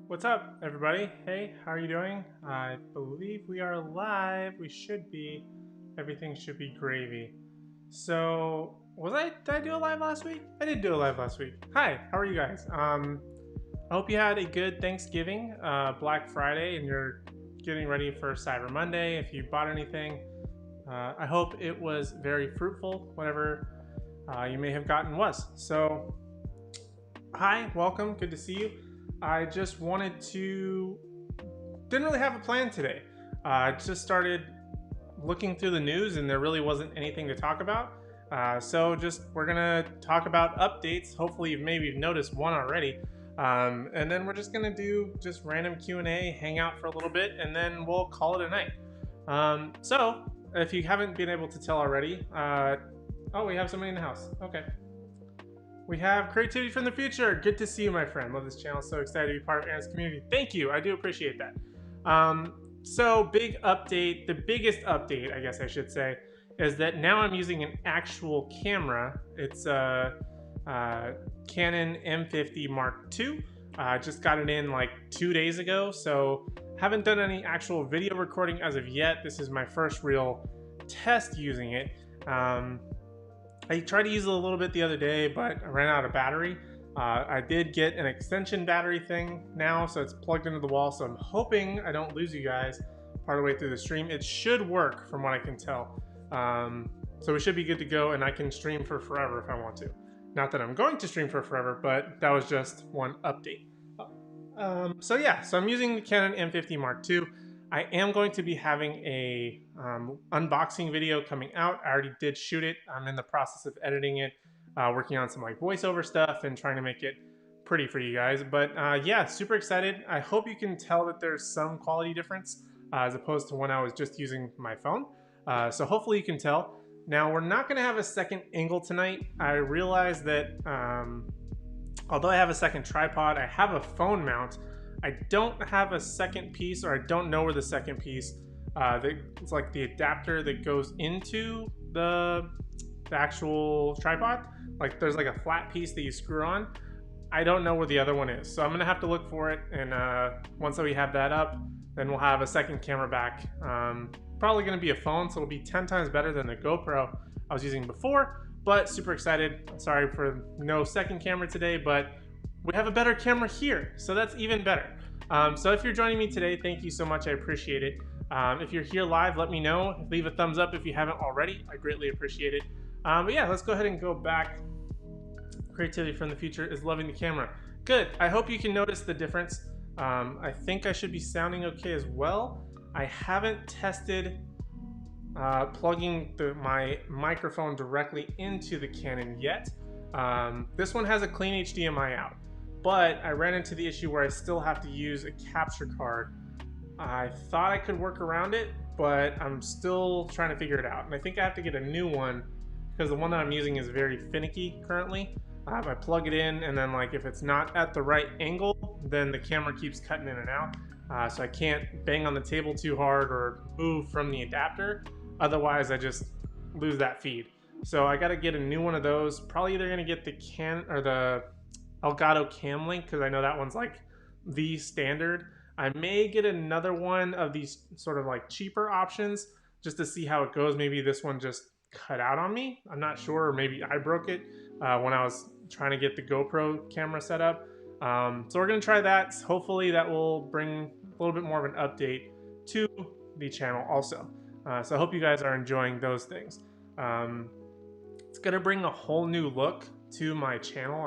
What's up, everybody? Hey, how are you doing? I believe we are live. We should be. Everything should be gravy. So, did I do a live last week? I did do a live last week. Hi, how are you guys? I hope you had a good Thanksgiving, Black Friday, and you're getting ready for Cyber Monday. If you bought anything, I hope it was very fruitful, whatever you may have gotten was. So, hi, welcome. Good to see you. I just wanted to. Didn't really have a plan today. I just started looking through the news, and there really wasn't anything to talk about. We're gonna talk about updates. Hopefully, you've noticed one already. And then we're just gonna do just random Q&A, hang out for a little bit, and then we'll call it a night. So if you haven't been able to tell already, oh, we have somebody in the house. Okay. We have Creativity from the Future. Good to see you, my friend. Love this channel. So excited to be part of Aaron's community. Thank you. I do appreciate that. So big update. The biggest update, I guess I should say, is that now I'm using an actual camera. It's a Canon M50 Mark II. I just got it in like 2 days ago, so haven't done any actual video recording as of yet. This is my first real test using it. I tried to use it a little bit the other day, but I ran out of battery. I did get an extension battery thing now, so it's plugged into the wall, so I'm hoping I don't lose you guys part of the way through the stream. It should work from what I can tell. So we should be good to go, and I can stream for forever if I want to. Not that I'm going to stream for forever, but that was just one update. So I'm using the Canon M50 Mark II. I am going to be having a unboxing video coming out. I already did shoot it. I'm in the process of editing it, working on some like voiceover stuff and trying to make it pretty for you guys. But yeah, super excited. I hope you can tell that there's some quality difference as opposed to when I was just using my phone. So hopefully you can tell. Now we're not going to have a second angle tonight. I realized that although I have a second tripod, I have a phone mount. I don't have a second piece, or I don't know where the second piece, it's like the adapter that goes into the actual tripod. Like there's like a flat piece that you screw on. I don't know where the other one is. So I'm gonna have to look for it. And once we have that up, then we'll have a second camera back. Probably gonna be a phone, so it'll be 10 times better than the GoPro I was using before, but super excited. Sorry for no second camera today, but we have a better camera here, so that's even better. So if you're joining me today, thank you so much. I appreciate it. If you're here live, let me know. Leave a thumbs up if you haven't already. I greatly appreciate it. But yeah, let's go ahead and go back. Creativity from the Future is loving the camera. Good. I hope you can notice the difference. I think I should be sounding okay as well. I haven't tested plugging my microphone directly into the Canon yet. This one has a clean HDMI out, but I ran into the issue where I still have to use a capture card. I thought I could work around it, but I'm still trying to figure it out. And I think I have to get a new one because the one that I'm using is very finicky currently. I plug it in, and then like if it's not at the right angle, then the camera keeps cutting in and out. So I can't bang on the table too hard or move from the adapter. Otherwise, I just lose that feed. So I got to get a new one of those. Probably either gonna get the Elgato Cam Link, because I know that one's like the standard. I may get another one of these sort of like cheaper options just to see how it goes. Maybe this one just cut out on me. I'm not sure, or maybe I broke it when I was trying to get the GoPro camera set up. So we're gonna try that. Hopefully that will bring a little bit more of an update to the channel also. So I hope you guys are enjoying those things. It's gonna bring a whole new look to my channel.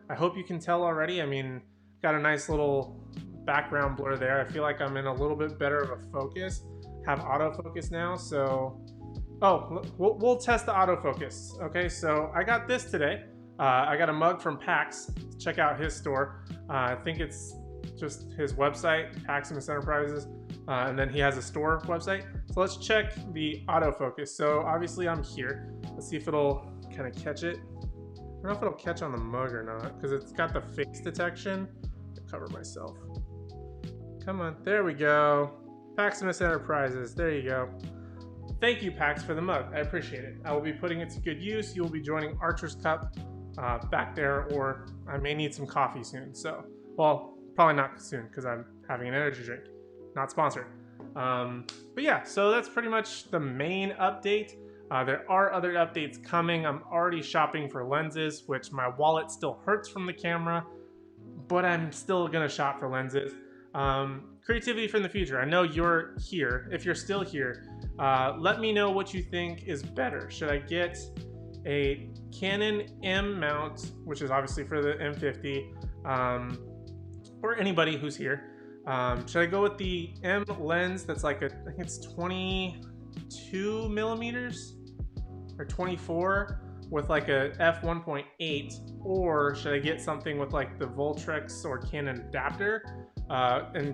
I hope you can tell already. I mean, got a nice little background blur there. I feel like I'm in a little bit better of a focus. Have autofocus now, so we'll test the autofocus. Okay, so I got this today. I got a mug from Pax. Check out his store. I think it's just his website, Paximus Enterprises, and then he has a store website. So let's check the autofocus. So obviously I'm here. Let's see if it'll kind of catch it. I don't know if it'll catch on the mug or not, because it's got the face detection. I'll cover myself. Come on, there we go. Paximus Enterprises, there you go. Thank you, Pax, for the mug. I appreciate it. I will be putting it to good use. You will be joining Archer's Cup back there, or I may need some coffee soon. So, well, Probably not soon because I'm having an energy drink. Not sponsored. But yeah, so that's pretty much the main update. There are other updates coming. I'm already shopping for lenses, which my wallet still hurts from the camera, but I'm still gonna shop for lenses. Creativity from the future. I know you're here. If you're still here, let me know what you think is better. Should I get a Canon M mount, which is obviously for the M50, or anybody who's here? Should I go with the M lens that's like I think it's 22 millimeters or 24 with like a f1.8, or should I get something with like the Voltrex or Canon adapter and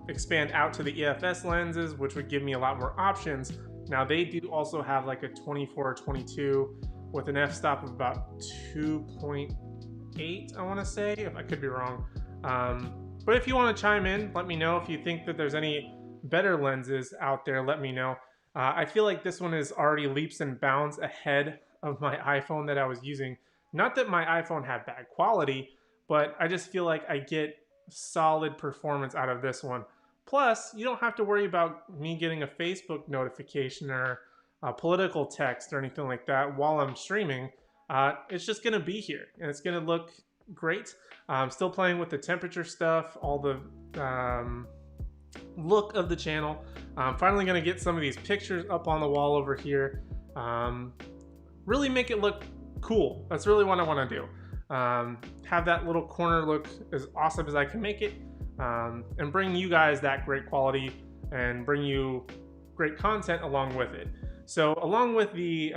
expand out to the EFS lenses, which would give me a lot more options? Now they do also have like a 24 or 22 with an f-stop of about 2.8, I want to say, if I could be wrong. But if you want to chime in, let me know. If you think that there's any better lenses out there, let me know. I feel like this one is already leaps and bounds ahead of my iPhone that I was using. Not that my iPhone had bad quality, but I just feel like I get solid performance out of this one. Plus, you don't have to worry about me getting a Facebook notification or political text or anything like that while I'm streaming. It's just going to be here, and it's going to look great. I'm still playing with the temperature stuff, all the look of the channel. I'm finally going to get some of these pictures up on the wall over here. Really make it look cool. That's really what I want to do. Have that little corner look as awesome as I can make it, and bring you guys that great quality and bring you great content along with it. So along with the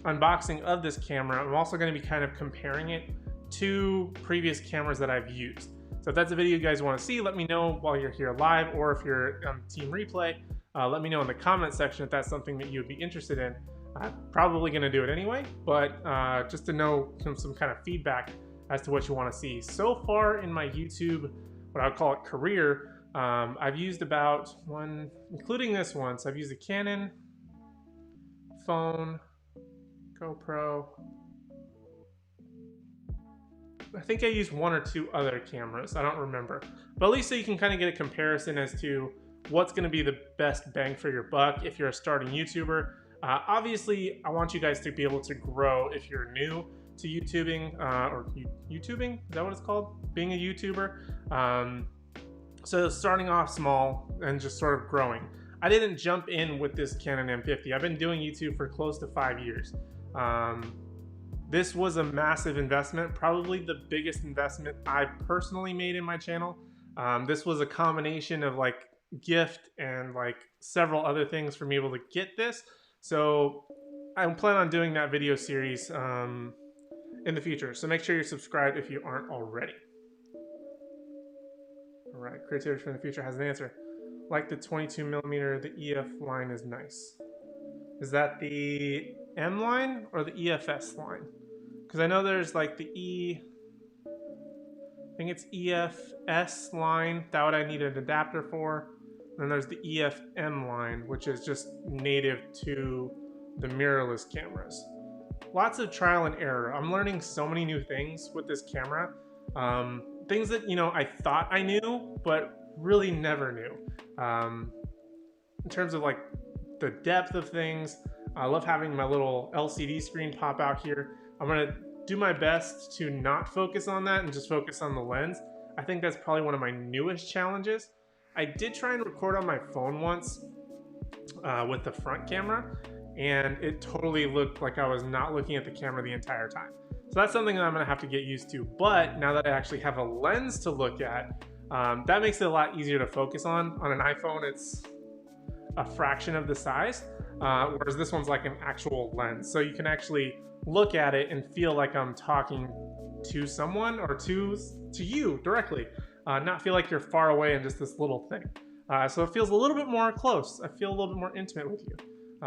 unboxing of this camera, I'm also going to be kind of comparing it to previous cameras that I've used. So if that's a video you guys want to see, let me know while you're here live, or if you're on Team Replay, let me know in the comment section if that's something that you would be interested in. I'm probably going to do it anyway, but just to know some kind of feedback as to what you want to see. So far in my YouTube, what I would call it career, I've used about one, including this one, so I've used a Canon, phone, GoPro. I think I used one or two other cameras. I don't remember. But at least so you can kind of get a comparison as to what's going to be the best bang for your buck if you're a starting YouTuber. Obviously, I want you guys to be able to grow if you're new to YouTubing, or YouTubing, is that what it's called? Being a YouTuber. So starting off small and just sort of growing. I didn't jump in with this Canon M50. I've been doing YouTube for close to 5 years. This was a massive investment, probably the biggest investment I've personally made in my channel. This was a combination of like gift and like several other things for me able to get this. So I plan on doing that video series in the future. So make sure you're subscribed if you aren't already. All right, Creativity from the Future has an answer. Like the 22 millimeter, the EF line is nice. Is that the M line or the EFS line? Because I know there's like the I think it's EFS line, that what I need an adapter for. And then there's the EFM line, which is just native to the mirrorless cameras. Lots of trial and error. I'm learning so many new things with this camera. Things that, you know, I thought I knew, but really never knew. In terms of like the depth of things, I love having my little LCD screen pop out here. I'm gonna do my best to not focus on that and just focus on the lens. I think that's probably one of my newest challenges. I did try and record on my phone once with the front camera, and it totally looked like I was not looking at the camera the entire time. So that's something that I'm gonna have to get used to. But now that I actually have a lens to look at, that makes it a lot easier to focus on. On an iPhone, it's a fraction of the size, whereas this one's like an actual lens. So you can actually look at it and feel like I'm talking to someone or to you directly, not feel like you're far away and just this little thing. So it feels a little bit more close. I feel a little bit more intimate with you.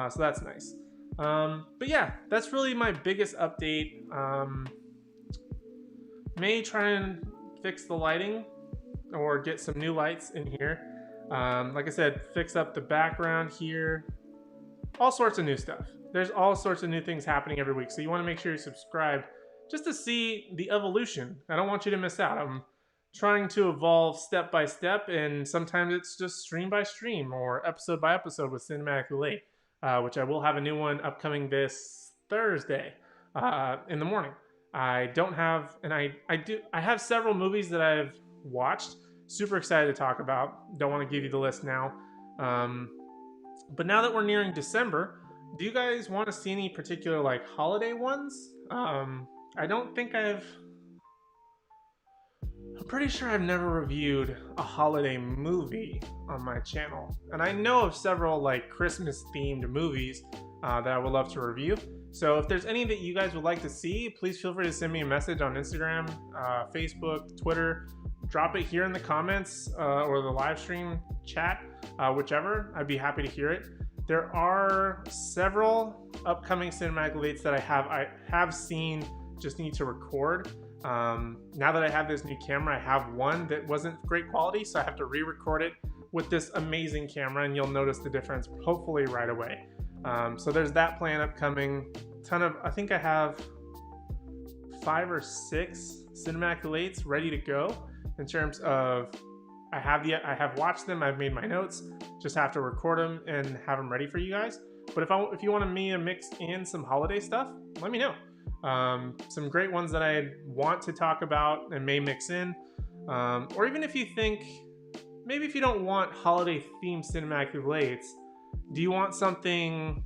So that's nice. But yeah, that's really my biggest update. May try and fix the lighting or get some new lights in here. Like I said, fix up the background here. All sorts of new stuff. There's all sorts of new things happening every week. So you want to make sure you're subscribed just to see the evolution. I don't want you to miss out. I'm trying to evolve step by step, and sometimes it's just stream by stream or episode by episode with Cinematically Late, which I will have a new one upcoming this Thursday in the morning. I don't have, and I have several movies that I've watched. Super excited to talk about. Don't want to give you the list now. But now that we're nearing December, do you guys want to see any particular like holiday ones? I don't think I'm pretty sure I've never reviewed a holiday movie on my channel. And I know of several like Christmas themed movies that I would love to review. So if there's any that you guys would like to see, please feel free to send me a message on Instagram, Facebook, Twitter. Drop it here in the comments or the live stream chat, whichever. I'd be happy to hear it. There are several upcoming cinematic dates that I have seen, just need to record. Now that I have this new camera, I have one that wasn't great quality, so I have to re-record it with this amazing camera, and you'll notice the difference hopefully right away. So there's that plan upcoming. I think I have 5 or 6 cinematic dates ready to go. In terms of, I have watched them, I've made my notes, just have to record them and have them ready for you guys. But if you want me to mix in some holiday stuff, let me know. Some great ones that I want to talk about and may mix in, or even if you think, maybe if you don't want holiday themed cinematic relates, do you want something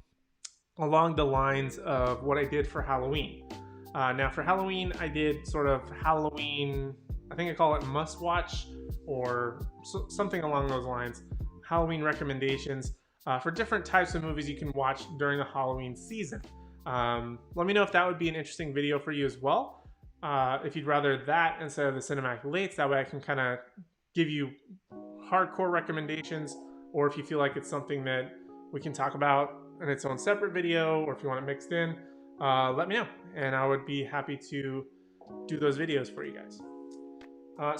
along the lines of what I did for Halloween? Now for Halloween, I did sort of Halloween, I think I call it must watch or something along those lines. Halloween recommendations for different types of movies you can watch during the Halloween season. Let me know if that would be an interesting video for you as well. If you'd rather that instead of the cinematic lates, that way I can kind of give you hardcore recommendations, or if you feel like it's something that we can talk about in its own separate video, or if you want it mixed in, let me know, and I would be happy to do those videos for you guys.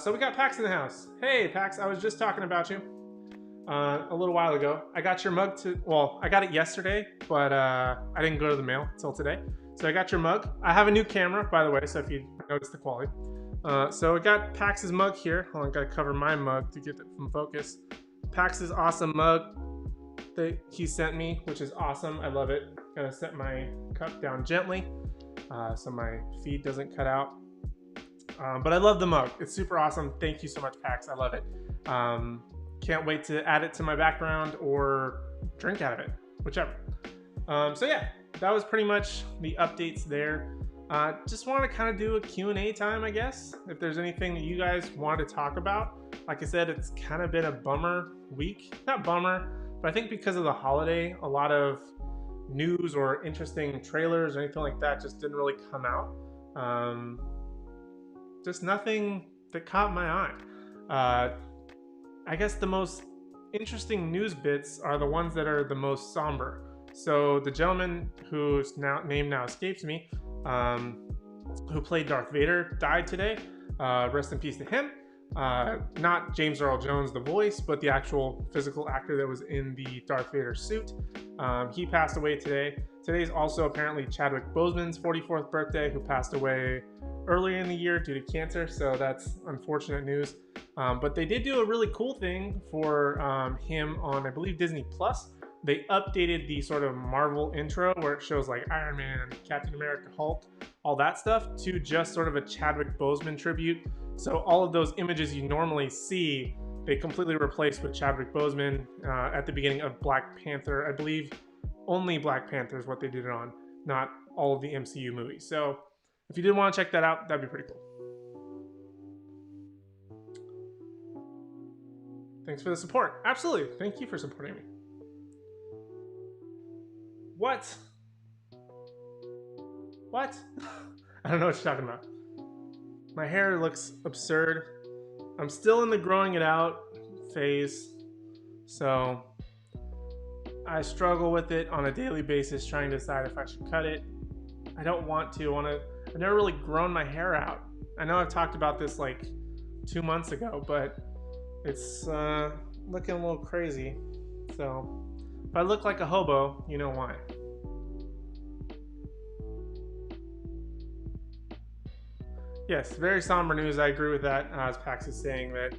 So we got Pax in the house. Hey Pax, I was just talking about you a little while ago. I got your mug I got it yesterday, but I didn't go to the mail until today. So I got your mug. I have a new camera, by the way, so if you notice the quality. So I got Pax's mug here. Hold on, gotta cover my mug to get it from focus. Pax's awesome mug that he sent me, which is awesome. I love it. Gonna set my cup down gently so my feed doesn't cut out. But I love the mug. It's super awesome. Thank you so much, Pax. I love it. Can't wait to add it to my background or drink out of it, whichever. So yeah, that was pretty much the updates there. Just want to kind of do a Q&A time, I guess. If there's anything that you guys want to talk about. Like I said, it's kind of been a bummer week. Not bummer, but I think because of the holiday, a lot of news or interesting trailers or anything like that just didn't really come out. Just nothing that caught my eye. I guess the most interesting news bits are the ones that are the most somber. So the gentleman whose name now escapes me, who played Darth Vader, died today. Rest in peace to him. Not James Earl Jones, the voice, but the actual physical actor that was in the Darth Vader suit. He passed away today. Today's also apparently Chadwick Boseman's 44th birthday, who passed away earlier in the year due to cancer, so that's unfortunate news. But they did do a really cool thing for him on, I believe, Disney Plus. They updated the sort of Marvel intro where it shows like Iron Man, Captain America, Hulk, all that stuff, to just sort of a Chadwick Boseman tribute. So all of those images you normally see, they completely replaced with Chadwick Boseman at the beginning of Black Panther. I believe only Black Panther is what they did it on, not all of the MCU movies. So if you did want to check that out, that'd be pretty cool. Thanks for the support. Absolutely. Thank you for supporting me. What? What? I don't know what you're talking about. My hair looks absurd. I'm still in the growing it out phase, so I struggle with it on a daily basis, trying to decide if I should cut it. I don't want to. I've never really grown my hair out. I know I've talked about this like 2 months ago, but it's looking a little crazy. So if I look like a hobo, you know why. Yes, very somber news. I agree with that. As Pax is saying that,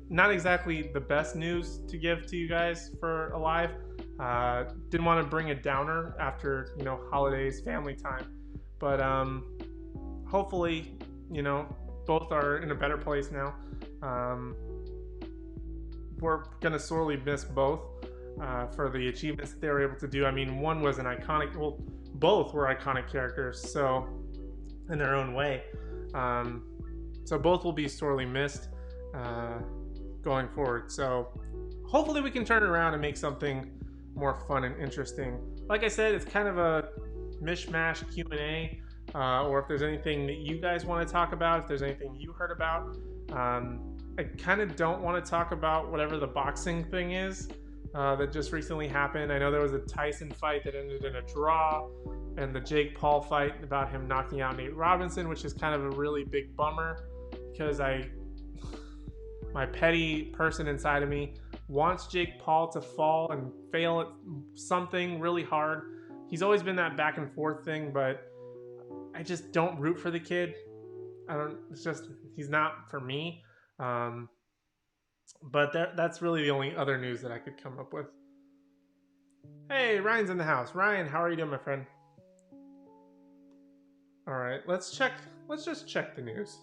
not exactly the best news to give to you guys for Alive. Didn't want to bring a downer after holidays, family time, but hopefully both are in a better place now. Um, we're gonna sorely miss both for the achievements that they were able to do. I mean, one was an iconic. Well, both were iconic characters, so in their own way. Um, so both will be sorely missed uh, going forward. So hopefully we can turn it around and make something more fun and interesting. Like I said, it's kind of a mishmash Q&A, or if there's anything that you guys want to talk about, if there's anything you heard about. I kind of don't want to talk about whatever the boxing thing is that just recently happened. I know there was a Tyson fight that ended in a draw, and the Jake Paul fight about him knocking out Nate Robinson, which is kind of a really big bummer because my petty person inside of me wants Jake Paul to fall and fail at something really hard. He's always been that back and forth thing, but I just don't root for the kid. It's just, he's not for me. But that's really the only other news that I could come up with. Hey, Ryan's in the house. Ryan, how are you doing, my friend? All right, let's just check the news.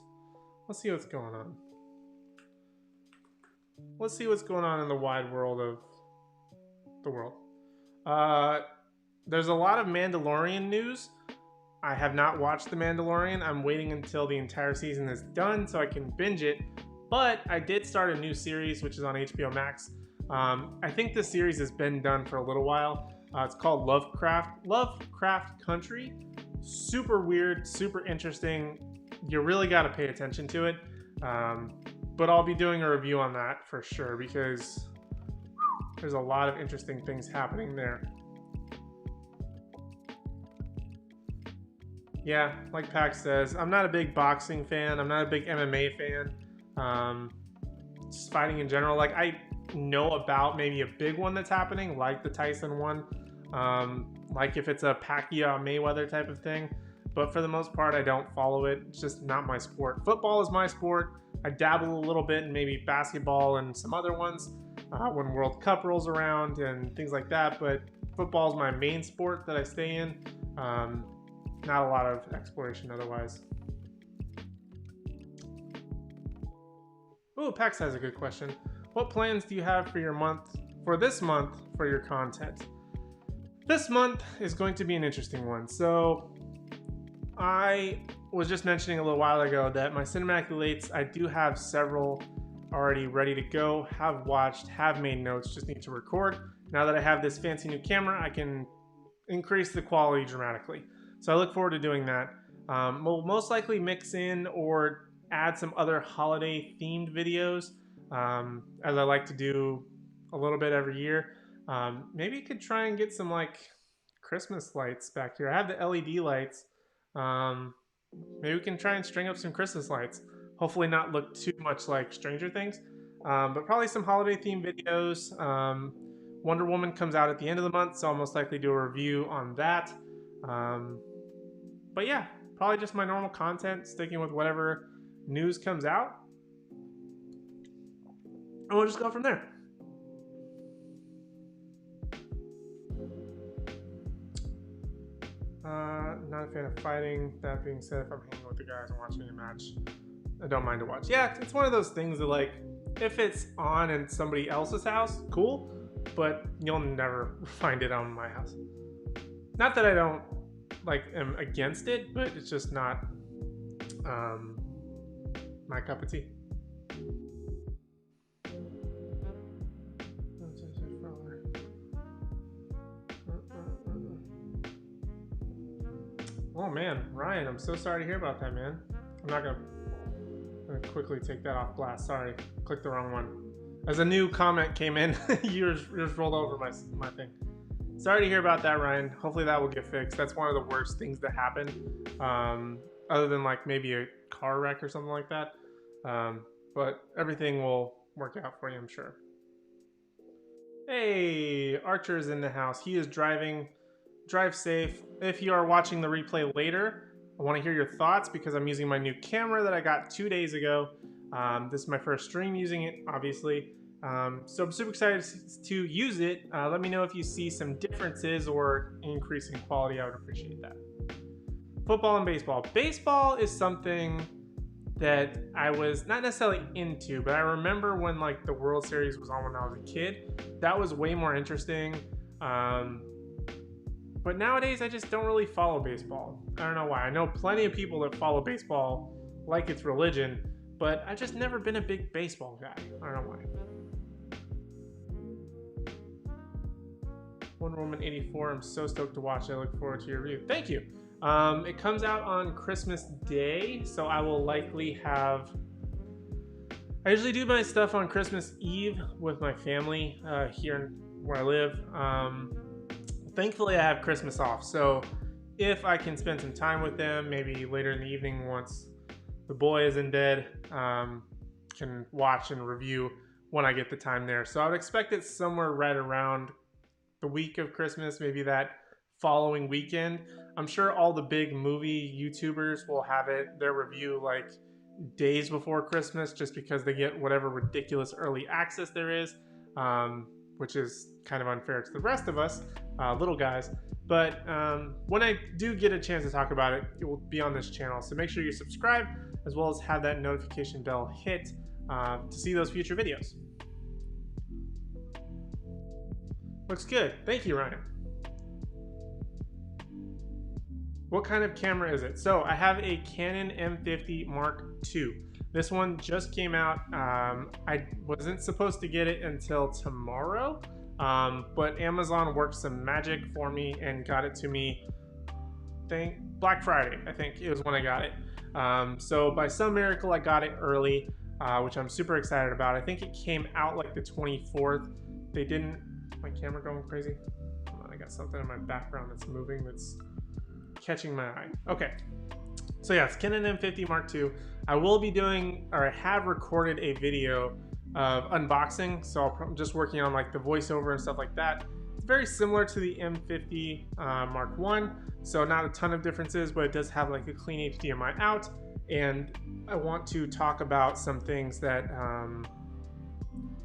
Let's see what's going on. Let's see what's going on in the wide world of the world. There's a lot of Mandalorian news. I have not watched The Mandalorian. I'm waiting until the entire season is done so I can binge it. But I did start a new series, which is on HBO Max. I think this series has been done for a little while. It's called Lovecraft Country. Super weird, super interesting. You really got to pay attention to it. But I'll be doing a review on that for sure because there's a lot of interesting things happening there. Yeah, like Pax says, I'm not a big boxing fan. I'm not a big MMA fan. Just fighting in general. Like, I know about maybe a big one that's happening, like the Tyson one. Like if it's a Pacquiao Mayweather type of thing. But for the most part, I don't follow it. It's just not my sport. Football is my sport. I dabble a little bit in maybe basketball and some other ones when World Cup rolls around and things like that. But football is my main sport that I stay in. Not a lot of exploration otherwise. Oh, Pax has a good question. What plans do you have for this month for your content? This month is going to be an interesting one. So I was just mentioning a little while ago that my cinematic relates, I do have several already ready to go, have watched, have made notes, just need to record. Now that I have this fancy new camera, I can increase the quality dramatically. So I look forward to doing that. We'll most likely mix in or add some other holiday themed videos, as I like to do a little bit every year. Maybe you could try and get some like Christmas lights back here. I have the LED lights. Maybe we can try and string up some Christmas lights. Hopefully not look too much like Stranger Things, but probably some holiday themed videos. Wonder Woman comes out at the end of the month, so I'll most likely do a review on that. But yeah, probably just my normal content, sticking with whatever news comes out. And we'll just go from there. Not a fan of fighting. That being said, if I'm hanging with the guys and watching a match, I don't mind to watch. Yeah, it's one of those things that, like, if it's on in somebody else's house, cool, but you'll never find it on my house. Not that I don't, like, am against it, but it's just not my cup of tea. Oh man, Ryan, I'm so sorry to hear about that, man. I'm gonna quickly take that off blast. Sorry, clicked the wrong one. As a new comment came in, yours rolled over my thing. Sorry to hear about that, Ryan. Hopefully that will get fixed. That's one of the worst things that happen, other than like maybe a car wreck or something like that. But everything will work out for you, I'm sure. Hey, Archer is in the house. He is driving. Drive safe. If you are watching the replay later, I want to hear your thoughts because I'm using my new camera that I got 2 days ago. This is my first stream using it, obviously. So I'm super excited to use it. Let me know if you see some differences or increase in quality. I would appreciate that. Football and baseball. Baseball is something that I was not necessarily into, but I remember when like the World Series was on when I was a kid. That was way more interesting. But nowadays I just don't really follow baseball. I don't know why. I know plenty of people that follow baseball like it's religion, but I've just never been a big baseball guy. I don't know why. Wonder Woman 84. I'm so stoked to watch it. I look forward to your review. Thank you. It comes out on Christmas Day, so I will likely have... I usually do my stuff on Christmas Eve with my family here where I live. Thankfully, I have Christmas off, so if I can spend some time with them, maybe later in the evening once the boy is in bed, can watch and review when I get the time there. So I would expect it somewhere right around the week of Christmas, maybe that following weekend. I'm sure all the big movie YouTubers will have their review like days before Christmas, just because they get whatever ridiculous early access there is, which is kind of unfair to the rest of us, little guys. But when I do get a chance to talk about it, it will be on this channel. So make sure you subscribe, as well as have that notification bell hit to see those future videos. Looks good. Thank you, Ryan. What kind of camera is it? So I have a Canon M50 Mark II. This one just came out. I wasn't supposed to get it until tomorrow, but Amazon worked some magic for me and got it to me, Black Friday, I think it was when I got it. So by some miracle, I got it early, which I'm super excited about. I think it came out like the 24th. They didn't... My camera going crazy? Hold on, I got something in my background that's moving that's catching my eye. Okay, so yeah, it's Canon M50 Mark II. I will be doing, or I have recorded a video of unboxing, so I'm just working on like the voiceover and stuff like that. It's very similar to the M50 Mark I, so not a ton of differences, but it does have like a clean HDMI out, and I want to talk about some things that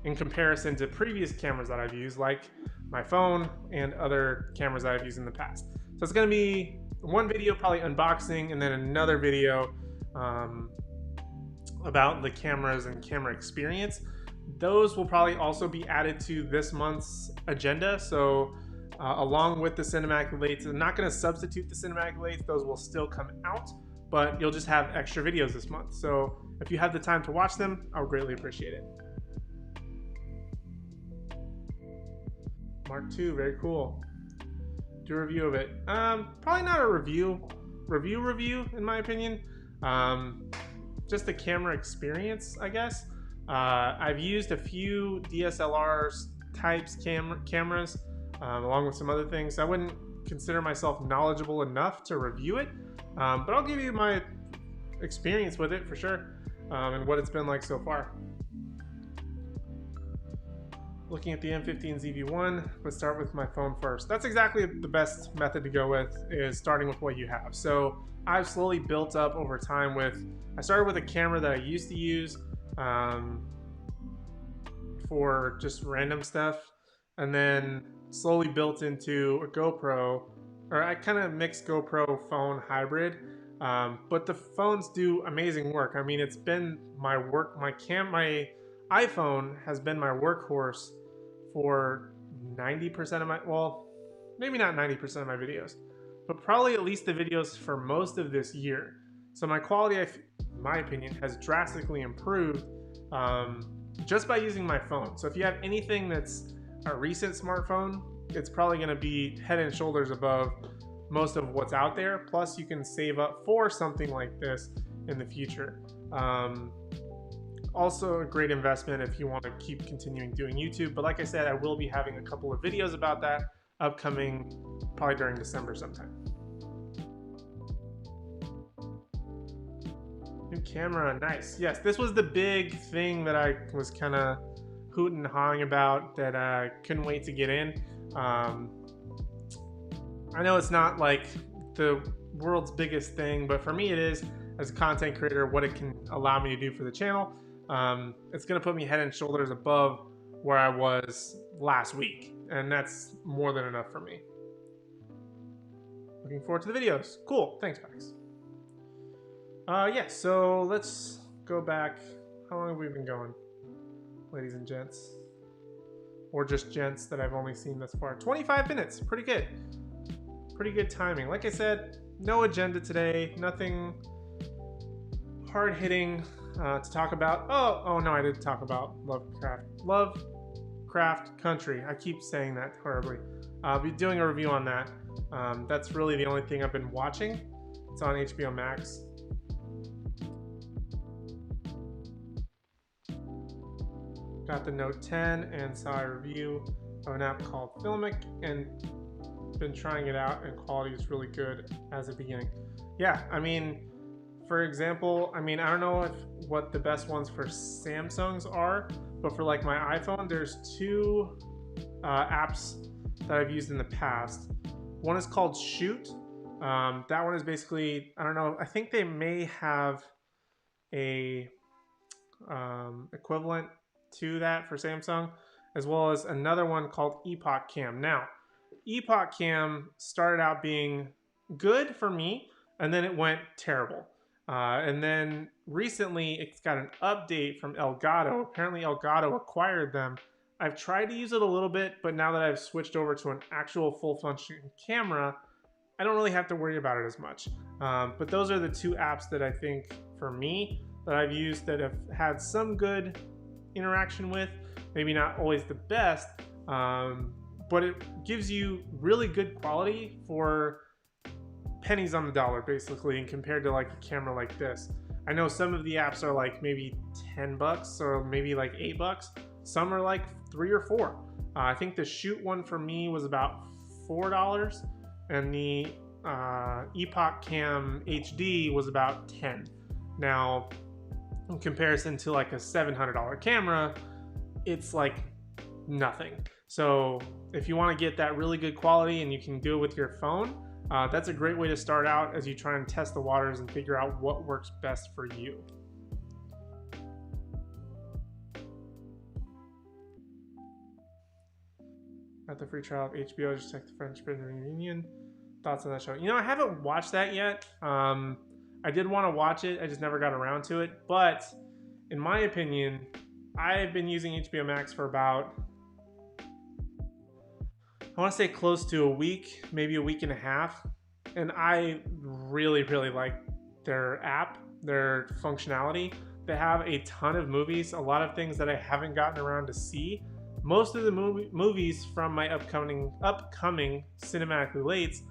in comparison to previous cameras that I've used, like my phone and other cameras that I've used in the past. So it's going to be one video probably unboxing, and then another video about the cameras and camera experience. Those will probably also be added to this month's agenda. So along with the cinematic relates, I'm not going to substitute the cinematic relates. Those will still come out, but you'll just have extra videos this month. So if you have the time to watch them, I would greatly appreciate it. Mark II, very cool. Do a review of it. Probably not a review in my opinion. Just the camera experience, I guess. I've used a few DSLR types cameras along with some other things. I wouldn't consider myself knowledgeable enough to review it, but I'll give you my experience with it for sure, and what it's been like so far. Looking at the M15 ZV-1, let's start with my phone first. That's exactly the best method to go with, is starting with what you have. So I've slowly built up over time I started with a camera that I used to use for just random stuff, and then slowly built into a GoPro, or I kind of mixed GoPro phone hybrid, but the phones do amazing work. I mean, it's been my work, my iPhone has been my workhorse for 90% of my, well, maybe not 90% of my videos, but probably at least the videos for most of this year. So my quality, in my opinion, has drastically improved just by using my phone. So if you have anything that's a recent smartphone, it's probably going to be head and shoulders above most of what's out there. Plus you can save up for something like this in the future. Also a great investment if you want to keep continuing doing YouTube. But like I said, I will be having a couple of videos about that upcoming, probably during December sometime. New camera, nice. Yes, this was the big thing that I was kind of hooting and hawing about, that I couldn't wait to get in. I know it's not like the world's biggest thing, but for me it is, as a content creator, what it can allow me to do for the channel. It's gonna put me head and shoulders above where I was last week, and that's more than enough for me. Looking forward to the videos. Cool, thanks Max. Yeah, so let's go back. How long have we been going, ladies and gents? Or just gents that I've only seen thus far. 25 minutes, pretty good. Pretty good timing. Like I said, no agenda today, nothing hard-hitting to talk about. Oh no, I did talk about Lovecraft Country. I keep saying that horribly. I'll be doing a review on that. That's really the only thing I've been watching. It's on HBO Max. Got the Note 10 and saw a review of an app called Filmic and been trying it out, and quality is really good as a beginning. Yeah, I mean, for example, I don't know what the best ones for Samsungs are, but for like my iPhone, there's two apps that I've used in the past. One is called Shoot. That one is basically, I don't know, I think they may have a equivalent to that for Samsung, as well as another one called Epoch Cam. Now, Epoch Cam started out being good for me, and then it went terrible. And then recently it's got an update from Elgato. Apparently Elgato acquired them. I've tried to use it a little bit, but now that I've switched over to an actual full function camera, I don't really have to worry about it as much. But those are the two apps that I think, for me, that I've used that have had some good interaction with. Maybe not always the best, but it gives you really good quality for pennies on the dollar, basically, and compared to like a camera like this. I know some of the apps are like maybe 10 bucks or maybe like $8. Some are like 3 or 4. I think the Shoot one for me was about $4, and the Epoch Cam HD was about 10. Now, in comparison to like a $700 camera, it's like nothing. So if you want to get that really good quality and you can do it with your phone, that's a great way to start out as you try and test the waters and figure out what works best for you. At the free trial of HBO, just check the French Britain reunion. Thoughts on that show? You know, I haven't watched that yet. I did want to watch it, I just never got around to it. But in my opinion, I've been using HBO Max for about, I want to say close to a week, maybe a week and a half. And I really, really like their app, their functionality. They have a ton of movies, a lot of things that I haven't gotten around to see. Most of the movies from my upcoming cinematic relates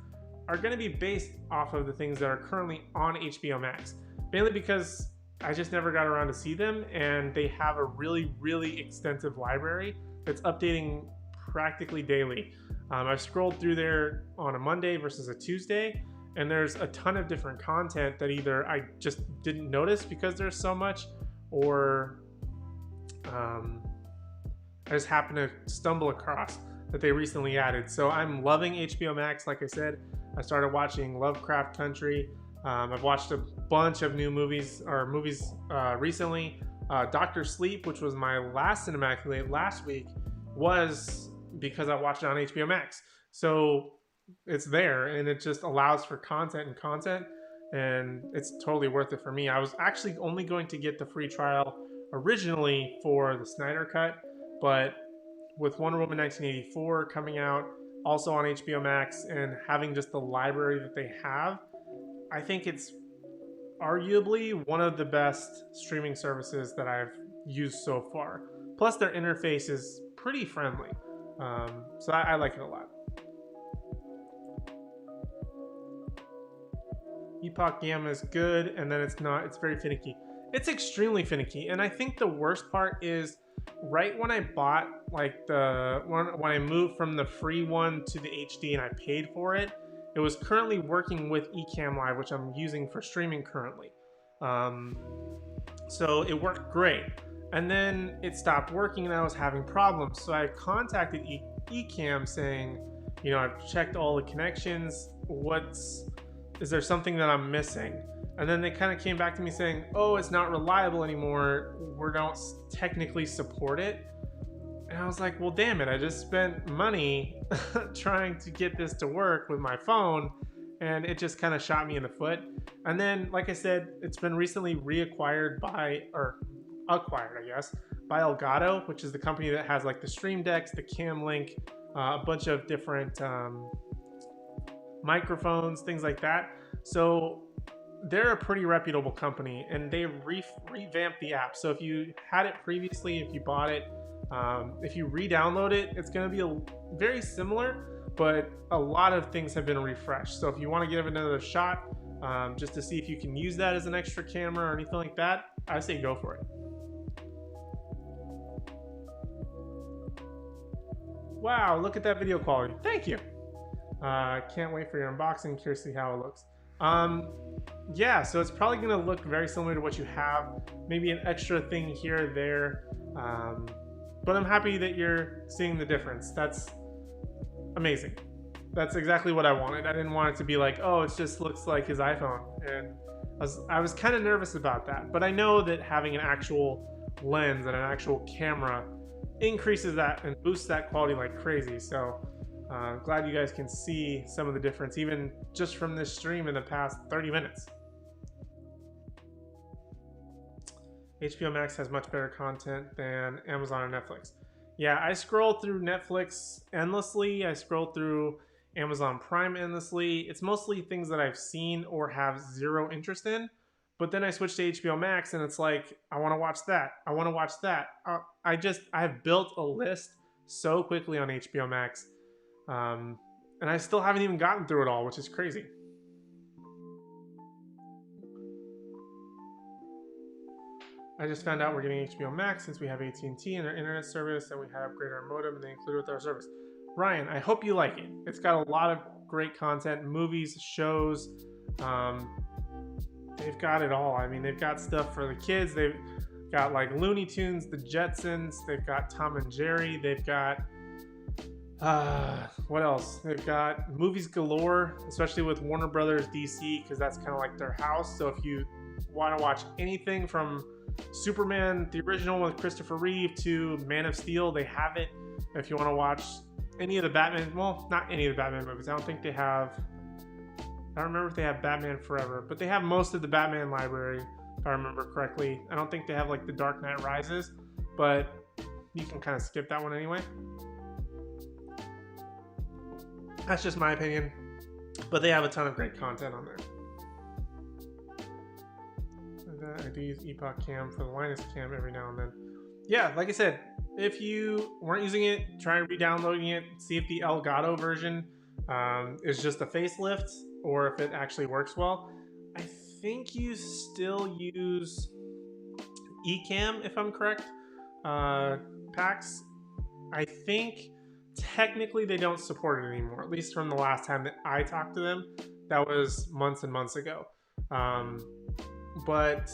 are going to be based off of the things that are currently on HBO Max. Mainly because I just never got around to see them, and they have a really, really extensive library that's updating practically daily. I've scrolled through there on a Monday versus a Tuesday, and there's a ton of different content that either I just didn't notice because there's so much, or I just happened to stumble across that they recently added. So I'm loving HBO Max. Like I said, I started watching Lovecraft Country. I've watched a bunch of new movies recently. Dr. Sleep, which was my last cinematic relate last week, was because I watched it on HBO Max. So it's there, and it just allows for content, and it's totally worth it for me. I was actually only going to get the free trial originally for the Snyder Cut, but with Wonder Woman 1984 coming out, also on HBO Max, and having just the library that they have, I think it's arguably one of the best streaming services that I've used so far. Plus their interface is pretty friendly. So I like it a lot. Epoch Gamma is good, and then it's not, it's very finicky. It's extremely finicky, and I think the worst part is right when I bought, like, when I moved from the free one to the HD and I paid for it, it was currently working with Ecamm Live, which I'm using for streaming currently. So it worked great. And then it stopped working and I was having problems. So I contacted Ecamm saying, you know, I've checked all the connections. What's is there something that I'm missing? And then they kind of came back to me saying, oh, it's not reliable anymore. We don't technically support it. And I was like, well, damn it. I just spent money trying to get this to work with my phone, and it just kind of shot me in the foot. And then, like I said, it's been recently reacquired by, or acquired, I guess, by Elgato, which is the company that has like the Stream Decks, the Cam Link, a bunch of different microphones, things like that. So they're a pretty reputable company, and they revamped the app. So if you had it previously, if you bought it, if you re-download it, it's going to be very similar, but a lot of things have been refreshed. So if you want to give it another shot, just to see if you can use that as an extra camera or anything like that, I say go for it. Wow, look at that video quality. Thank you. Can't wait for your unboxing. Curious to see how it looks. Yeah, so it's probably going to look very similar to what you have. Maybe an extra thing here or there. But I'm happy that you're seeing the difference. That's amazing. That's exactly what I wanted. I didn't want it to be like, oh, it just looks like his iPhone. And I was kind of nervous about that. But I know that having an actual lens and an actual camera increases that and boosts that quality like crazy. So glad you guys can see some of the difference, even just from this stream in the past 30 minutes. HBO Max has much better content than Amazon and Netflix. Yeah, I scroll through Netflix endlessly. I scroll through Amazon Prime endlessly. It's mostly things that I've seen or have zero interest in. But then I switch to HBO Max and it's like, I want to watch that. I want to watch that. I've built a list so quickly on HBO Max. And I still haven't even gotten through it all, which is crazy. I just found out we're getting HBO Max since we have AT&T and our internet service, and we had upgraded our modem and they included with our service. Ryan, I hope you like it. It's got a lot of great content, movies, shows. They've got it all. I mean, they've got stuff for the kids. They've got like Looney Tunes, the Jetsons. They've got Tom and Jerry. They've got what else? They've got movies galore, especially with Warner Brothers DC, because that's kind of like their house. So if you want to watch anything from Superman, the original with Christopher Reeve, to Man of Steel, they have it. If you want to watch any of the Batman, well, not any of the Batman movies. I don't think they have. I don't remember if they have Batman Forever, but they have most of the Batman library, if I remember correctly. I don't think they have like the Dark Knight Rises, but you can kind of skip that one anyway. That's just my opinion, but they have a ton of great content on there. I do use Epoch Cam for the Linus Cam every now and then. Yeah, like I said, if you weren't using it, try re-downloading it, see if the Elgato version is just a facelift or if it actually works well. I think you still use Ecamm, if I'm correct, packs. I think technically they don't support it anymore, at least from the last time that I talked to them. That was months and months ago. But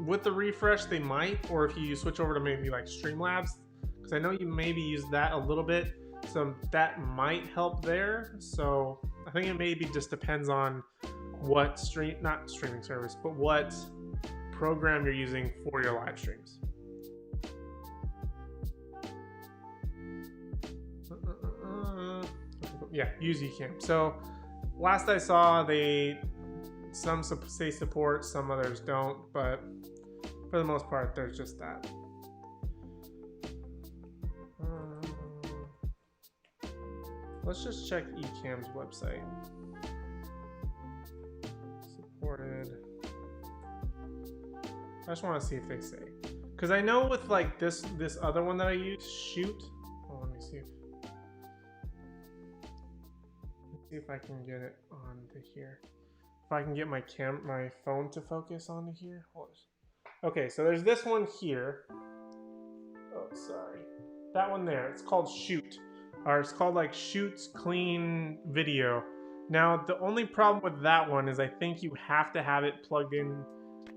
with the refresh, they might, or if you switch over to maybe like Streamlabs, because I know you maybe use that a little bit, so that might help there. So I think it maybe just depends on what not streaming service, but what program you're using for your live streams. Yeah, use Ecamm. So last I saw, some say support, some others don't, but for the most part, there's just that. Let's just check Ecamm's website. Supported. I just want to see if they say, because I know with like this other one that I use, Shoot. Oh, let me see if I can get it onto here. If I can get my phone to focus onto here. Hold on. Okay, so there's this one here. Oh, sorry. That one there. It's called Shoot. Or it's called like Shoot's Clean Video. Now, the only problem with that one is I think you have to have it plugged in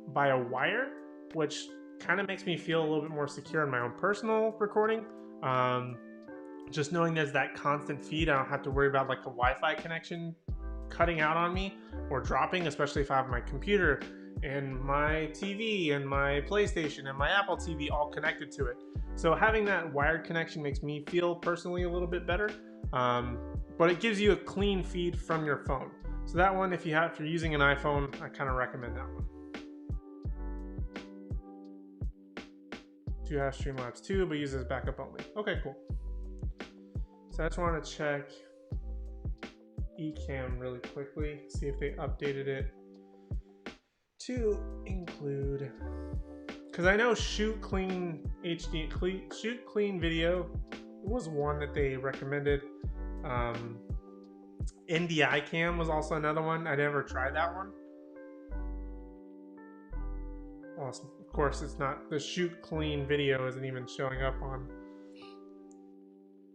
by a wire, which kind of makes me feel a little bit more secure in my own personal recording. Just knowing there's that constant feed, I don't have to worry about like a Wi-Fi connection cutting out on me or dropping, especially if I have my computer and my TV and my PlayStation and my Apple TV all connected to it. So having that wired connection makes me feel personally a little bit better, but it gives you a clean feed from your phone. So that one, if you're using an iPhone, I kind of recommend that one. Do have Streamlabs 2, but uses backup only. Okay, cool. So I just want to check Ecamm really quickly, see if they updated it to include, because I know Shoot Clean Video was one that they recommended. NDI Cam was also another one. I never tried that one. Awesome. Of course, it's not, the Shoot Clean Video isn't even showing up on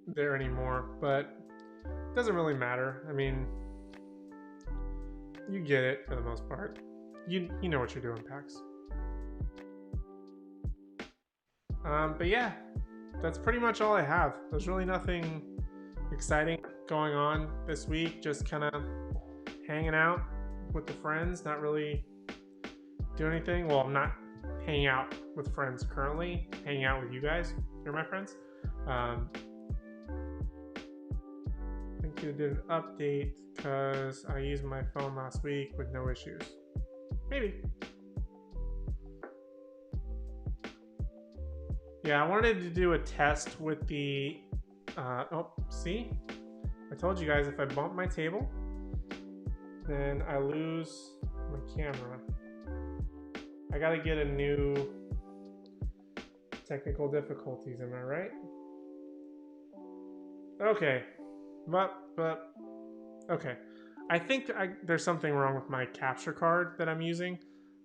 there anymore, but it doesn't really matter. I mean, you get it for the most part. You know what you're doing, PAX. But yeah, that's pretty much all I have. There's really nothing exciting going on this week. Just kind of hanging out with the friends, not really doing anything. Well, I'm not hanging out with friends currently, hanging out with you guys. You're my friends. I think you did an update because I used my phone last week with no issues. Maybe. Yeah, I wanted to do a test with the, oh, see? I told you guys if I bump my table, then I lose my camera. I gotta get a new technical difficulties, am I right? Okay, but, okay. I think there's something wrong with my capture card that I'm using.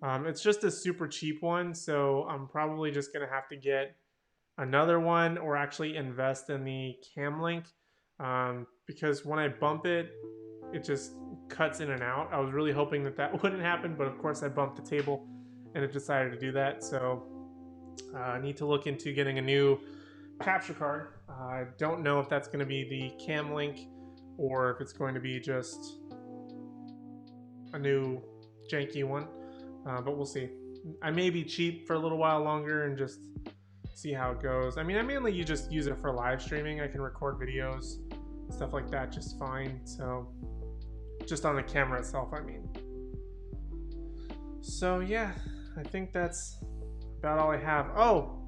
It's just a super cheap one, so I'm probably just gonna have to get another one or actually invest in the cam link, because when I bump it, it just cuts in and out. I was really hoping that wouldn't happen, but of course I bumped the table and it decided to do that. So I need to look into getting a new capture card. I don't know if that's going to be the cam link or if it's going to be just a new janky one, but we'll see. I may be cheap for a little while longer and just see how it goes. I mean, I mainly just use it for live streaming. I can record videos, stuff like that just fine. So just on the camera itself, I mean. So yeah, I think that's about all I have. Oh,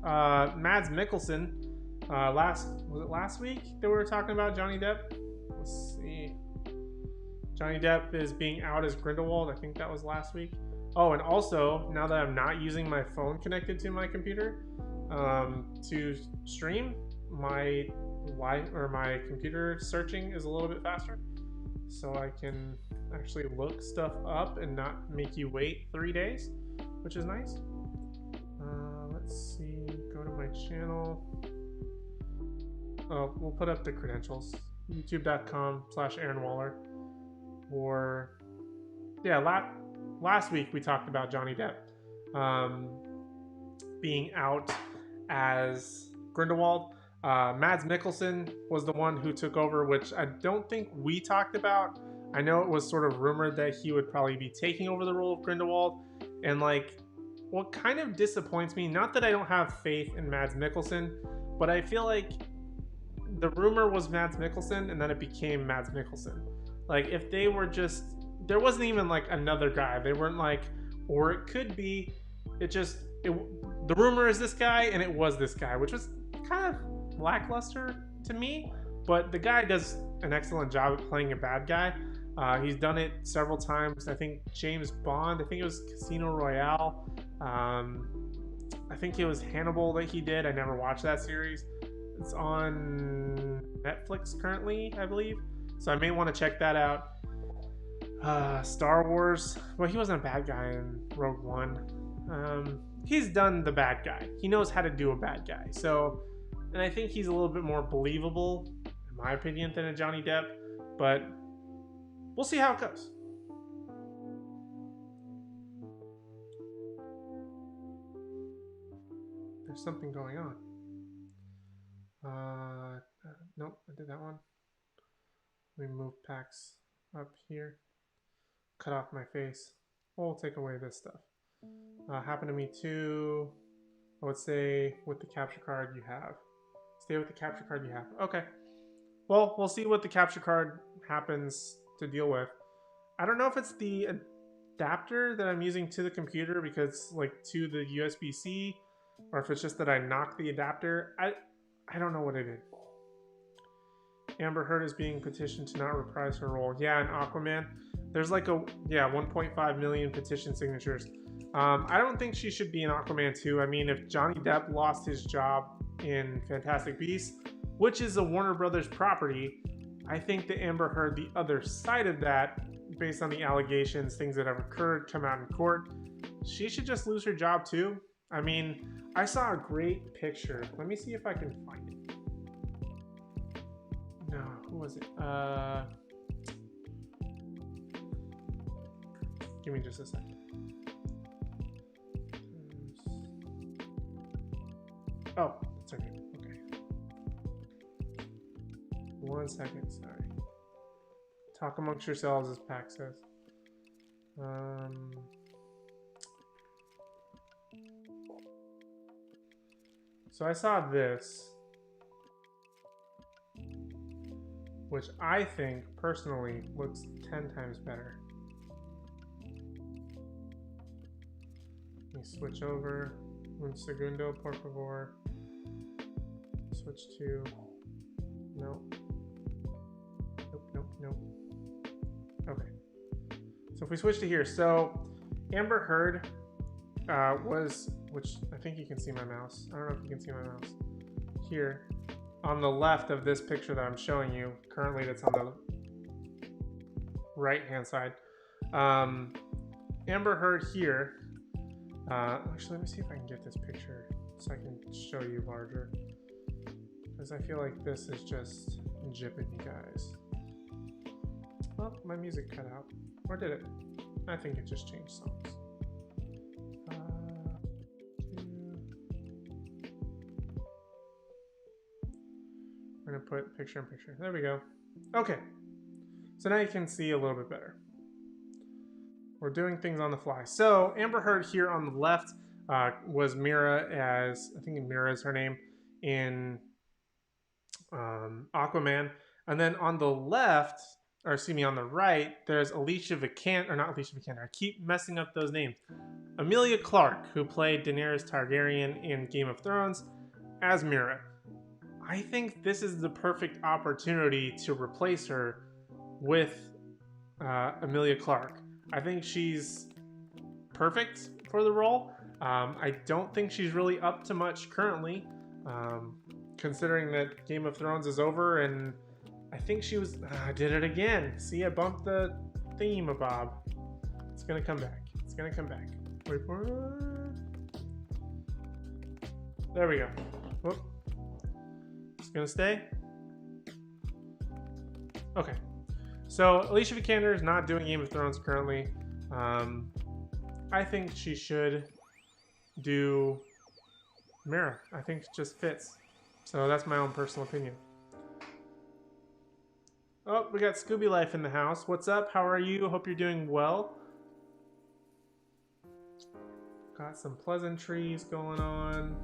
Mads Mikkelsen. Was it last week that we were talking about Johnny Depp? Let's see. Johnny Depp is being out as Grindelwald. I think that was last week. Oh, and also, now that I'm not using my phone connected to my computer to stream, my computer searching is a little bit faster. So I can actually look stuff up and not make you wait 3 days, which is nice. Let's see, go to my channel. Oh, we'll put up the credentials. youtube.com/Aaron Waller. Or, yeah, last week we talked about Johnny Depp being out as Grindelwald. Mads Mikkelsen was the one who took over, which I don't think we talked about. I know it was sort of rumored that he would probably be taking over the role of Grindelwald. And like, what kind of disappoints me, not that I don't have faith in Mads Mikkelsen, but I feel like the rumor was Mads Mikkelsen and then it became Mads Mikkelsen. Like, if they were just, there wasn't even like another guy. They weren't like, or it could be, the rumor is this guy and it was this guy, which was kind of lackluster to me. But the guy does an excellent job at playing a bad guy. He's done it several times. I think James Bond, I think it was Casino Royale. I think it was Hannibal that he did. I never watched that series. It's on Netflix currently, I believe. So I may want to check that out. Star Wars. Well, he wasn't a bad guy in Rogue One. He's done the bad guy. He knows how to do a bad guy. So, and I think he's a little bit more believable, in my opinion, than a Johnny Depp. But we'll see how it goes. There's something going on. Nope, I did that one. Let me move packs up here. cut off my face. We'll take away this stuff. Happened to me too. I would say with the capture card you have. Stay with the capture card you have. Okay. Well, we'll see what the capture card happens to deal with. I don't know if it's the adapter that I'm using to the computer because like to the USB-C, or if it's just that I knocked the adapter. I don't know what I did. Amber Heard is being petitioned to not reprise her role. Yeah, in Aquaman. There's like 1.5 million petition signatures. I don't think she should be in Aquaman 2. I mean, if Johnny Depp lost his job in Fantastic Beasts, which is a Warner Brothers property, I think that Amber Heard, the other side of that, based on the allegations, things that have occurred, come out in court, she should just lose her job too. I mean, I saw a great picture. Let me see if I can find it. No, who was it? Give me just a second. Oh, that's okay. Okay. 1 second, sorry. Talk amongst yourselves, as Pac says. So I saw this, which I think personally looks 10 times better. Let me switch over. Un segundo, por favor. Switch to. No. Nope. Okay. So if we switch to here, so Amber Heard was, which I think you can see my mouse. I don't know if you can see my mouse. Here, on the left of this picture that I'm showing you, currently that's on the right-hand side. Amber Heard here. Actually, let me see if I can get this picture so I can show you larger. Because I feel like this is just jipping you guys. Well, my music cut out. Or did it? I think it just changed songs. We're going to put picture in picture. There we go. Okay. So now you can see a little bit better. We're doing things on the fly. So Amber Heard here on the left was Mira, as I think Mira is her name, in Aquaman. And then on the left, or excuse me, on the right, there's Alicia Vikander, or not Alicia Vikander, I keep messing up those names. Emilia Clarke, who played Daenerys Targaryen in Game of Thrones as Mira. I think this is the perfect opportunity to replace her with Emilia Clarke. I think she's perfect for the role. I don't think she's really up to much currently, considering that Game of Thrones is over, and I think she was... I did it again. See, I bumped the thingamabob. It's going to come back. It's going to come back. Wait for it. There we go. Whoop. It's going to stay. Okay. So Alicia Vikander is not doing Game of Thrones currently. I think she should do Mira. I think it just fits. So that's my own personal opinion. Oh, we got Scooby Life in the house. What's up? How are you? Hope you're doing well. Got some pleasantries going on.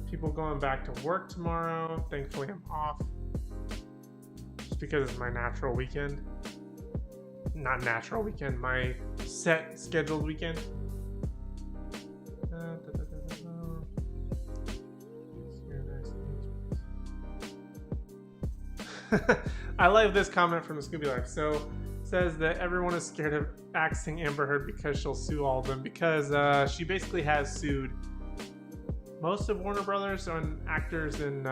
People going back to work tomorrow. Thankfully, I'm off. Just because it's my natural weekend. Not natural weekend, my set scheduled weekend. I like this comment from the Scooby Life. So it says that everyone is scared of axing Amber Heard because she'll sue all of them, because she basically has sued most of Warner Brothers on actors and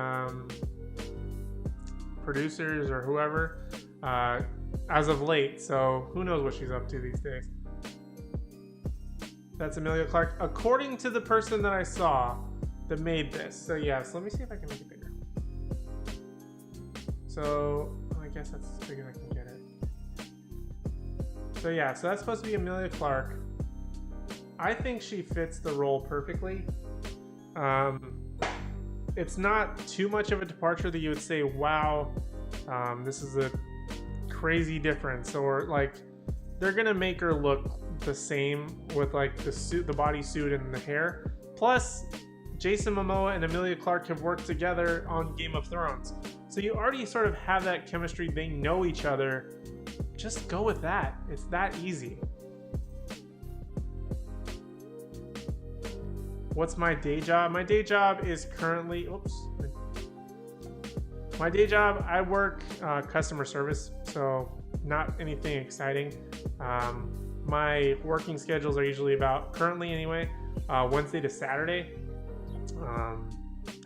producers or whoever as of late. So who knows what she's up to these days. That's Emilia Clarke, according to the person that I saw that made this. So yeah, so let me see if I can make it bigger. So I guess that's as big as I can get it. So yeah, so that's supposed to be Emilia Clarke. I think she fits the role perfectly. It's not too much of a departure that you would say, wow, This is a crazy difference, or like they're gonna make her look the same with like the suit, the bodysuit, and the hair. Plus, Jason Momoa and Emilia Clarke have worked together on Game of Thrones, so you already sort of have that chemistry. They know each other. Just go with that. It's that easy. What's my day job? My day job is currently, my day job, I work customer service, so not anything exciting. My working schedules are usually about, currently anyway, Wednesday to Saturday.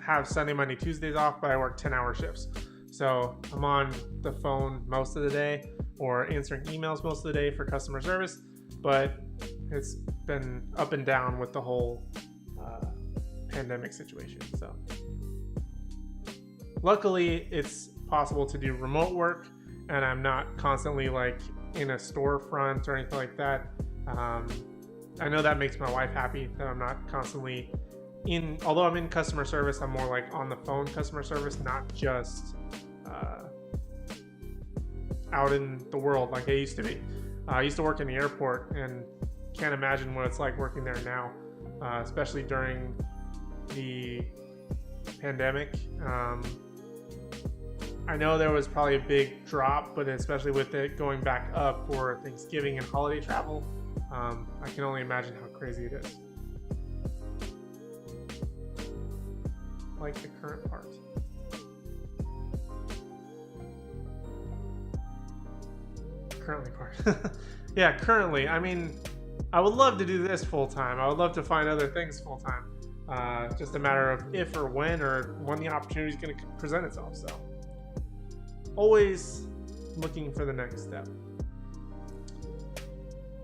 Have Sunday, Monday, Tuesdays off, but I work 10-hour shifts. So I'm on the phone most of the day or answering emails most of the day for customer service, but it's been up and down with the whole pandemic situation. So luckily it's possible to do remote work, and I'm not constantly like in a storefront or anything like that. I know that makes my wife happy that I'm not constantly in, although I'm in customer service, I'm more like on the phone customer service, not just out in the world like I used to be. I used to work in the airport and can't imagine what it's like working there now, especially during the pandemic. I know there was probably a big drop, but especially with it going back up for Thanksgiving and holiday travel, I can only imagine how crazy it is. Like the current part. Currently part. Yeah, currently. I mean, I would love to do this full time. I would love to find other things full time. Just a matter of if or when the opportunity is going to present itself. So always looking for the next step.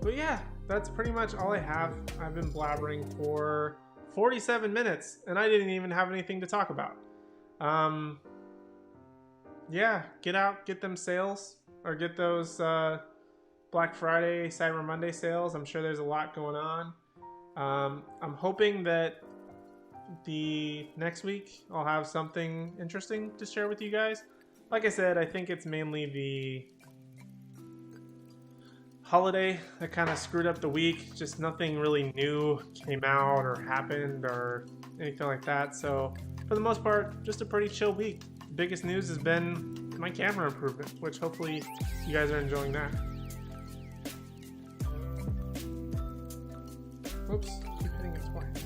But yeah, that's pretty much all I have. I've been blabbering for 47 minutes and I didn't even have anything to talk about. Yeah, get out, get them sales, or get those Black Friday, Cyber Monday sales. I'm sure there's a lot going on. I'm hoping that the next week I'll have something interesting to share with you guys. Like I said, I think it's mainly the holiday that kind of screwed up the week. Just nothing really new came out or happened or anything like that. So for the most part, just a pretty chill week. The biggest news has been my camera improvement, which hopefully you guys are enjoying that. Oops, keep hitting it twice.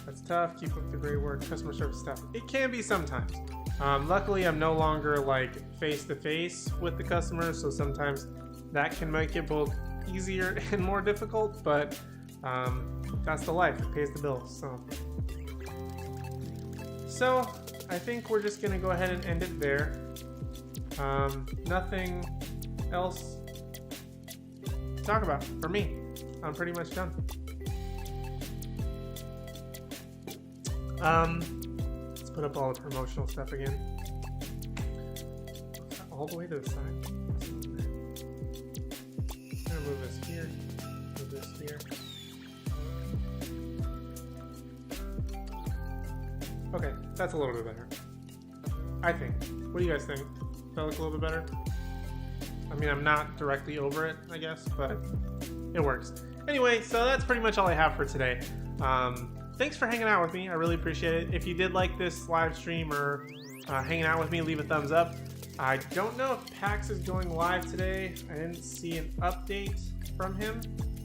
That's tough. Keep up the great work. Customer service stuff. It can be sometimes. Luckily, I'm no longer like face to face with the customers, so sometimes that can make it both easier and more difficult. But that's the life. It pays the bills. So I think we're just gonna go ahead and end it there. Nothing else to talk about for me. I'm pretty much done. Let's put up all the promotional stuff again. All the way to the side. I'm gonna move this here. Move this here. Okay, that's a little bit better. I think. What do you guys think? Does that look a little bit better? I mean, I'm not directly over it, I guess, but it works. Anyway, so that's pretty much all I have for today. Thanks for hanging out with me. I really appreciate it. If you did like this live stream or hanging out with me, leave a thumbs up. I don't know if PAX is going live today. I didn't see an update from him.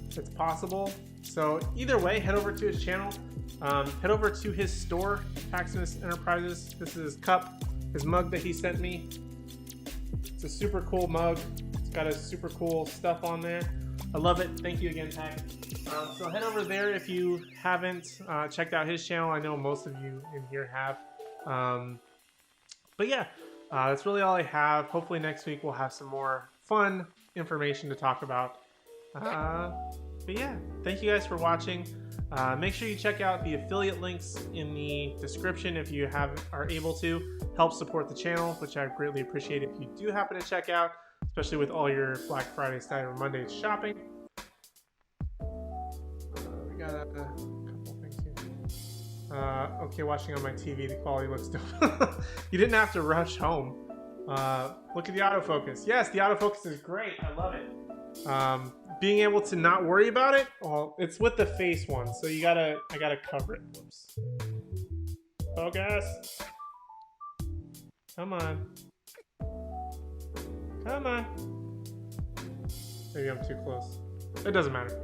It's possible. So either way, head over to his channel. Head over to his store, Paxtonus Enterprises. This is his cup, his mug that he sent me. It's a super cool mug. It's got a super cool stuff on there. I love it. Thank you again, Pax. So head over there if you haven't checked out his channel. I know most of you in here have. But yeah, that's really all I have. Hopefully next week we'll have some more fun information to talk about. But yeah, thank you guys for watching. Make sure you check out the affiliate links in the description if you are able to. Help support the channel, which I greatly appreciate if you do happen to check out, especially with all your Black Friday, Cyber Monday shopping. We got a couple things here. Okay, watching on my TV, the quality looks dope. You didn't have to rush home. Look at the autofocus. Yes, the autofocus is great. I love it. Being able to not worry about it. Well, it's with the face one, so I gotta cover it. Whoops. Focus. Come on. Come on. Maybe I'm too close. It doesn't matter.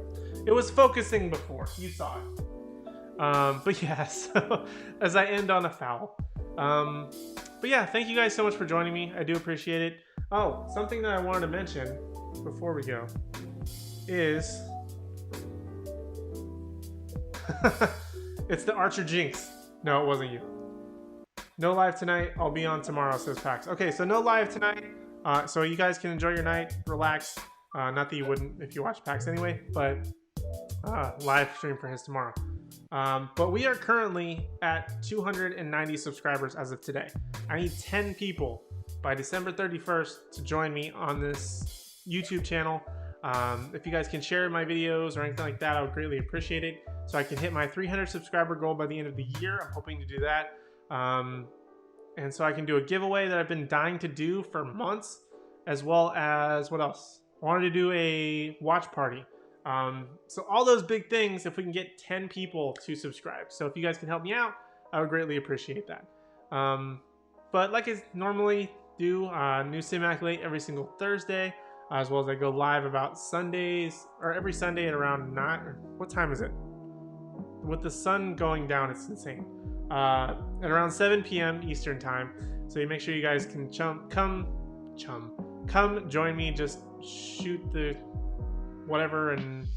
It was focusing before. You saw it. But yeah, so as I end on a foul. But yeah, thank you guys so much for joining me. I do appreciate it. Oh, something that I wanted to mention before we go is it's the Archer Jinx. No, it wasn't you. No live tonight. I'll be on tomorrow, says Pax. Okay, so no live tonight. So you guys can enjoy your night, relax. Not that you wouldn't if you watch Pax anyway, but live stream for his tomorrow. But we are currently at 290 subscribers as of today. I need 10 people by December 31st to join me on this YouTube channel. If you guys can share my videos or anything like that, I would greatly appreciate it. So I can hit my 300 subscriber goal by the end of the year. I'm hoping to do that. And so I can do a giveaway that I've been dying to do for months, as well as what else? I wanted to do a watch party. So all those big things, if we can get 10 people to subscribe. So if you guys can help me out, I would greatly appreciate that. But like I normally do, new Simmaculate every single Thursday, as well as I go live about Sundays, or every Sunday at around 9, or what time is it? With the sun going down, it's insane. At around 7 p.m. Eastern time. So you make sure you guys can come join me, just shoot the whatever and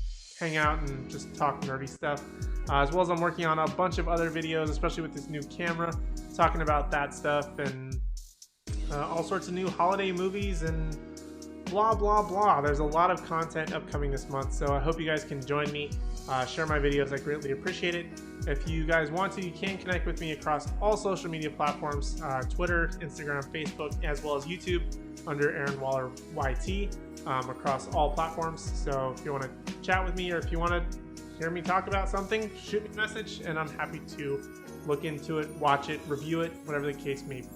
hang out and just talk nerdy stuff. As well as I'm working on a bunch of other videos, especially with this new camera, talking about that stuff and all sorts of new holiday movies and blah blah blah. There's a lot of content upcoming this month, so I hope you guys can join me, share my videos. I greatly appreciate it. If you guys want to, you can connect with me across all social media platforms, Twitter, Instagram, Facebook, as well as YouTube under Aaron Waller YT, across all platforms. So if you want to chat with me, or if you want to hear me talk about something, shoot me a message and I'm happy to look into it, watch it, review it, whatever the case may be.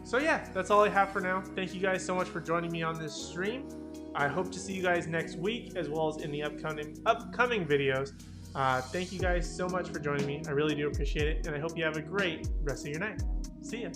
So yeah, that's all I have for now. Thank you guys so much for joining me on this stream. I hope to see you guys next week, as well as in the upcoming videos. Thank you guys so much for joining me. I really do appreciate it, and I hope you have a great rest of your night. See ya.